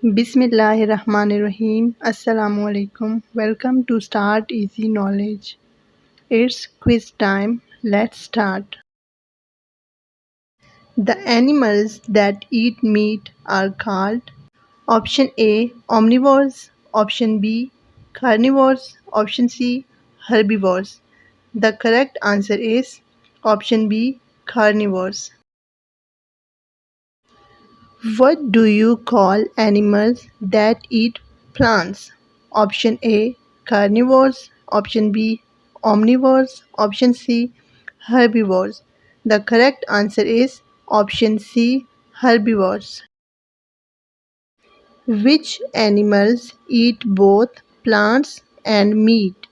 Bismillahirrahmanirrahim. Assalamu alaikum. Welcome to Start Easy Knowledge. It's quiz time. Let's start. The animals that eat meat are called option A omnivores, option B carnivores, option C herbivores. The correct answer is option B carnivores. What do you call animals that eat plants? Option A carnivores, option B omnivores, option C herbivores. The correct answer is option C herbivores. Which animals eat both plants and meat?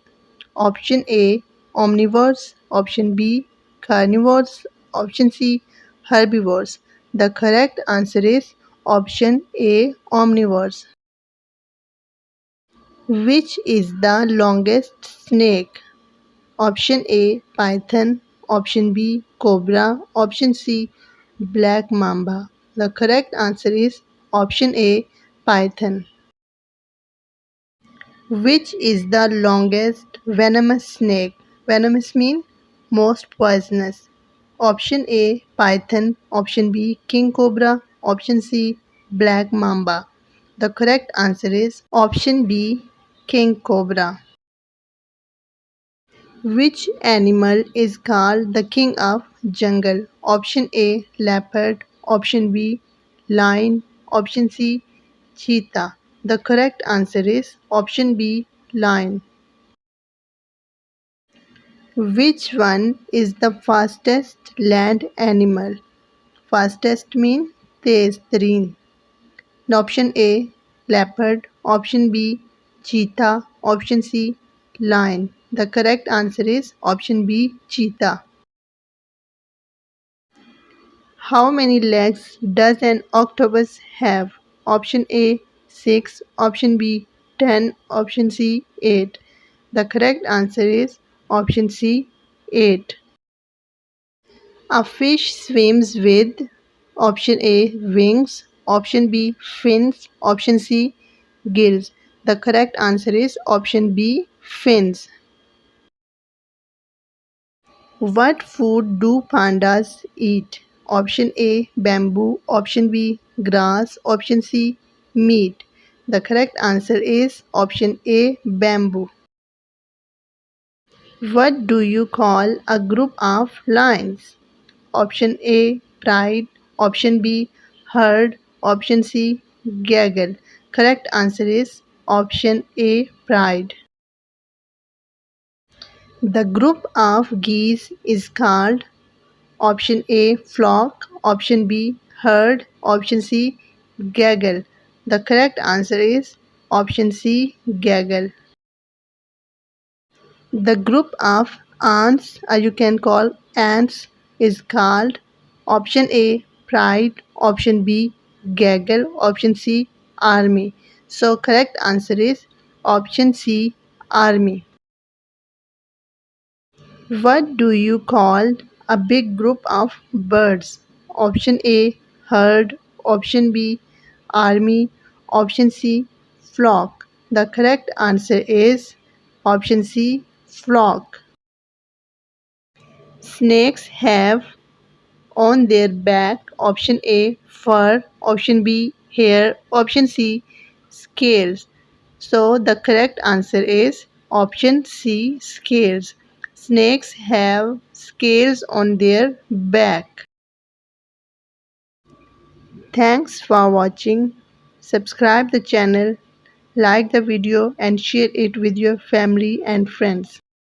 Option A omnivores, option B carnivores, option C herbivores. The correct answer is option A omnivores. Which is the longest snake? Option A python, option B cobra, option C black mamba. The correct answer is option A python. Which is the longest venomous snake? Venomous means most poisonous. Option A python, option B king cobra, option C black mamba. The correct answer is option B king cobra. Which animal is called the king of jungle? Option A leopard, option B lion, option C cheetah. The correct answer is option B lion. Which one is the fastest land animal? Fastest means Tej Tareen. Option A leopard, option B cheetah, option C lion. The correct answer is option B cheetah. How many legs does an octopus have? Option A 6, option B 10, option C 8. The correct answer is option C 8. A fish swims with option A wings, option B fins, option C gills. The correct answer is option B fins. What food do pandas eat? Option A bamboo, option B grass, option C meat. The correct answer is option A bamboo. What do you call a group of lions? Option A pride, option B herd, option C gaggle. Correct answer is option A pride. The group of geese is called option A flock, option B herd, option C gaggle. The correct answer is option C gaggle. The group of ants, you can call ants, is called option A pride, option B gaggle, option C army. So correct answer is option C army. What do you call a big group of birds? Option A herd, option B army, option C flock. The correct answer is option C flock. Snakes have on their back option A fur, option B hair, option C scales. So the correct answer is option C scales. Snakes have scales on their back. Thanks for watching. Subscribe the channel, like the video and share it with your family and friends.